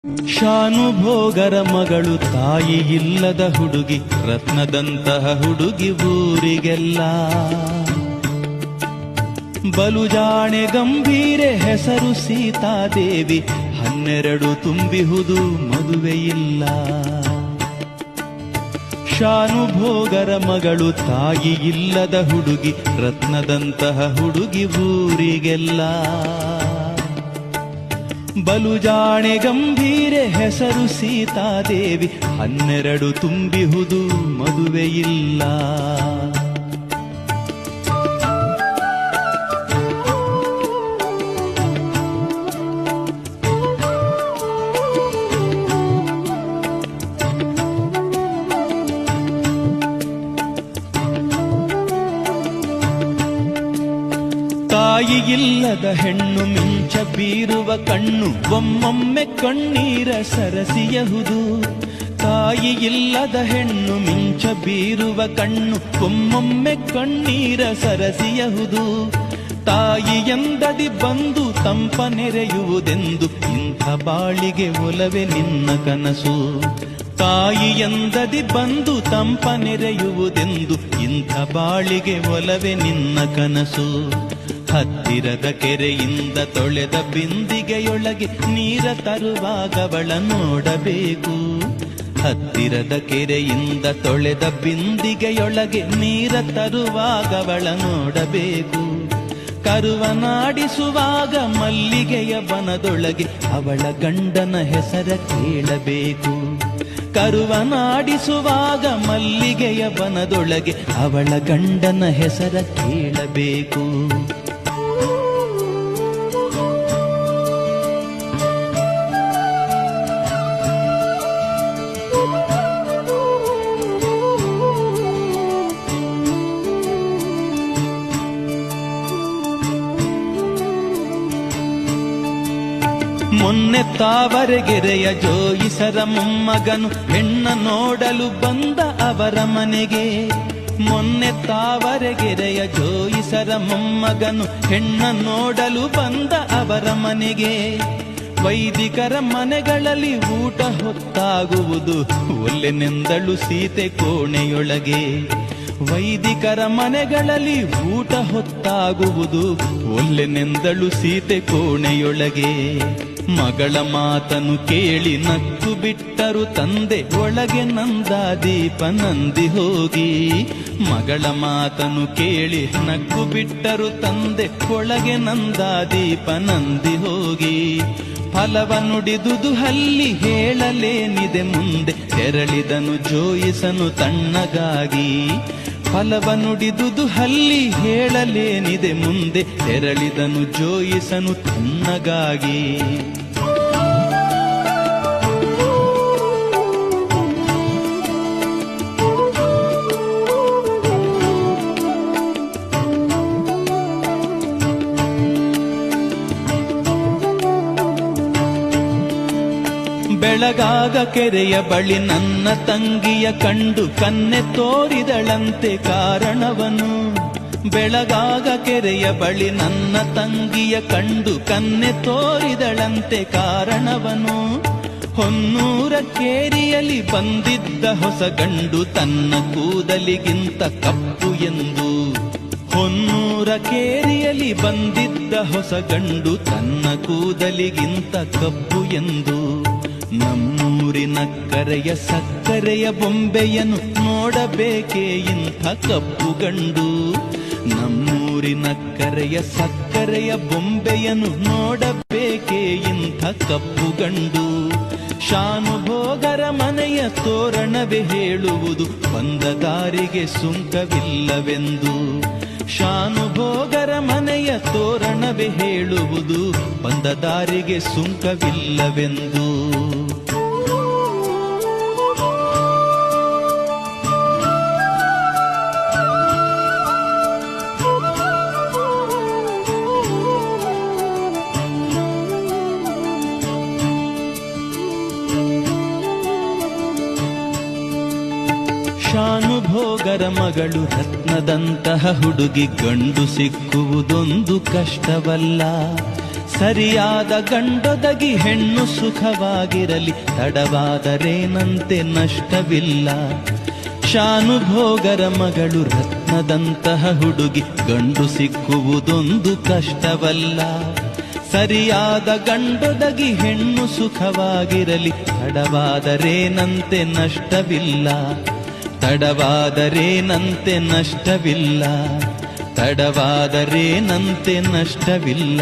ಶಾನುಭೋಗರ ಮಗಳು ತಾಯಿ ಇಲ್ಲದ ಹುಡುಗಿ, ರತ್ನದಂತಹ ಹುಡುಗಿ ಊರಿಗೆಲ್ಲ. ಬಲುಜಾಣೆ ಗಂಭೀರೆ ಹೆಸರು ಸೀತಾದೇವಿ, 12 ತುಂಬಿಹುದು ಮದುವೆಯಿಲ್ಲ. ಶಾನುಭೋಗರ ಮಗಳು ತಾಯಿ ಇಲ್ಲದ ಹುಡುಗಿ, ರತ್ನದಂತಹ ಹುಡುಗಿ ಊರಿಗೆಲ್ಲ. ಬಲುಜಾಣೆ ಗಂಭೀರೆ ಹೆಸರು ಸೀತಾದೇವಿ, 12 ತುಂಬಿಹುದು ಮದುವೆಯಿಲ್ಲ. ತಾಯಿ ಇಲ್ಲದ ಹೆಣ್ಣು ಮಿಂಚ ಬೀರುವ ಕಣ್ಣು, ಒಮ್ಮೊಮ್ಮೆ ಕಣ್ಣೀರ ಸರಸಿಯಹುದು. ತಾಯಿ ಇಲ್ಲದ ಹೆಣ್ಣು ಮಿಂಚ ಬೀರುವ ಕಣ್ಣು, ಒಮ್ಮೊಮ್ಮೆ ಕಣ್ಣೀರ ಸರಸಿಯಹುದು. ತಾಯಿ ಎಂದದಿ ಬಂದು ತಂಪ ನೆರೆಯುವುದೆಂದು, ಇಂಥ ಬಾಳಿಗೆ ಒಲವೆ ನಿನ್ನ ಕನಸು. ತಾಯಿ ಎಂದದಿ ಬಂದು ತಂಪ ನೆರೆಯುವುದೆಂದು, ಇಂಥ ಬಾಳಿಗೆ ಒಲವೆ ನಿನ್ನ ಕನಸು. ಹತ್ತಿರದ ಕೆರೆಯಿಂದ ತೊಳೆದ ಬಿಂದಿಗೆಯೊಳಗೆ ನೀರ ತರುವಾಗವಳ ನೋಡಬೇಕು. ಹತ್ತಿರದ ಕೆರೆಯಿಂದ ತೊಳೆದ ಬಿಂದಿಗೆಯೊಳಗೆ ನೀರ ತರುವಾಗವಳ ನೋಡಬೇಕು. ಕರುವನಾಡಿಸುವಾಗ ಮಲ್ಲಿಗೆಯ ಬನದೊಳಗೆ ಅವಳ ಗಂಡನ ಹೆಸರ ಕೇಳಬೇಕು. ಕರುವನಾಡಿಸುವಾಗ ಮಲ್ಲಿಗೆಯ ಬನದೊಳಗೆ ಅವಳ ಗಂಡನ ಹೆಸರ ಕೇಳಬೇಕು. ಮೊನ್ನೆ ತಾವರೆಗೆರೆಯ ಜೋಯಿಸರ ಮೊಮ್ಮಗನು ಹೆಣ್ಣ ನೋಡಲು ಬಂದ ಅವರ ಮನೆಗೆ. ಮೊನ್ನೆ ತಾವರೆಗೆರೆಯ ಜೋಯಿಸರ ಮೊಮ್ಮಗನು ಹೆಣ್ಣ ನೋಡಲು ಬಂದ ಅವರ ಮನೆಗೆ. ವೈದಿಕರ ಮನೆಗಳಲ್ಲಿ ಊಟ ಹೊತ್ತಾಗುವುದು, ಒಲ್ಲೆನೆಂದಳು ಸೀತೆ ಕೋಣೆಯೊಳಗೆ. ವೈದಿಕರ ಮನೆಗಳಲ್ಲಿ ಊಟ ಹೊತ್ತಾಗುವುದು, ಒಲ್ಲೆನೆಂದಳು ಸೀತೆ ಕೋಣೆಯೊಳಗೆ. ಮಗಳ ಮಾತನು ಕೇಳಿ ನಕ್ಕು ಬಿಟ್ಟರು ತಂದೆ, ಒಳಗೆ ನಂದಾದೀಪ ನಂದಿ ಹೋಗಿ. ಮಗಳ ಮಾತನು ಕೇಳಿ ನಕ್ಕು ಬಿಟ್ಟರು ತಂದೆ, ಒಳಗೆ ನಂದಾದೀಪ ನಂದಿ ಹೋಗಿ. ಫಲವ ನುಡಿದುದು ಹಲ್ಲಿ ಹೇಳಲೇನಿದೆ ಮುಂದೆ, ತೆರಳಿದನು ಜೋಯಿಸನು ತಣ್ಣಗಾಗಿ. ಫಲವ ನುಡಿದುದು ಹಲ್ಲಿ ಹೇಳಲೇನಿದೆ ಮುಂದೆ, ತೆರಳಿದನು ಜೋಯಿಸನು ತಣ್ಣಗಾಗಿ. ಬೆಳಗಾಗ ಕೆರೆಯ ಬಳಿ ನನ್ನ ತಂಗಿಯ ಕಂಡು ಕನ್ನೆ ತೋರಿದಳಂತೆ ಕಾರಣವನು. ಬೆಳಗಾಗ ಕೆರೆಯ ಬಳಿ ನನ್ನ ತಂಗಿಯ ಕಂಡು ಕನ್ನೆ ತೋರಿದಳಂತೆ ಕಾರಣವನು. ಹೊನ್ನೂರ ಕೇರಿಯಲ್ಲಿ ಬಂದಿದ್ದ ಹೊಸ ಗಂಡು ತನ್ನ ಕೂದಲಿಗಿಂತ ಕಪ್ಪು ಎಂದು. ಹೊನ್ನೂರ ಕೇರಿಯಲ್ಲಿ ಬಂದಿದ್ದ ಹೊಸ ಗಂಡು ತನ್ನ ಕೂದಲಿಗಿಂತ ಕಪ್ಪು ಎಂದು. ನಮ್ಮೂರಿನ ಕರೆಯ ಸಕ್ಕರೆಯ ಬೊಂಬೆಯನ್ನು ನೋಡಬೇಕೇ ಇಂಥ ಕಪ್ಪು ಗಂಡು. ನಮ್ಮೂರಿನ ಕರೆಯ ಸಕ್ಕರೆಯ ಬೊಂಬೆಯನ್ನು ನೋಡಬೇಕೇ ಇಂಥ ಕಪ್ಪು ಗಂಡು. ಶಾನುಭೋಗರ ಮನೆಯ ತೋರಣವೇ ಹೇಳುವುದು, ಬಂದ ದಾರಿಗೆ ಸುಂಕವಿಲ್ಲವೆಂದು. ಶಾನುಭೋಗರ ಮನೆಯ ತೋರಣವೇ ಹೇಳುವುದು, ಬಂದ ದಾರಿಗೆ ಸುಂಕವಿಲ್ಲವೆಂದು. ಶಾನುಭೋಗರ ಮಗಳು ರತ್ನದಂತಹ ಹುಡುಗಿ, ಗಂಡು ಸಿಕ್ಕುವುದೊಂದು ಕಷ್ಟವಲ್ಲ. ಸರಿಯಾದ ಗಂಡೊದಗಿ ಹೆಣ್ಣು ಸುಖವಾಗಿರಲಿ, ತಡವಾದರೇನಂತೆ ನಷ್ಟವಿಲ್ಲ. ಶಾನುಭೋಗರ ಮಗಳು ರತ್ನದಂತಹ ಹುಡುಗಿ, ಗಂಡು ಸಿಕ್ಕುವುದೊಂದು ಕಷ್ಟವಲ್ಲ. ಸರಿಯಾದ ಗಂಡೊದಗಿ ಹೆಣ್ಣು ಸುಖವಾಗಿರಲಿ, ತಡವಾದರೇನಂತೆ ನಷ್ಟವಿಲ್ಲ. ತಡವಾದರೇನಂತೆ ನಷ್ಟವಿಲ್ಲ. ತಡವಾದರೇನಂತೆ ನಷ್ಟವಿಲ್ಲ.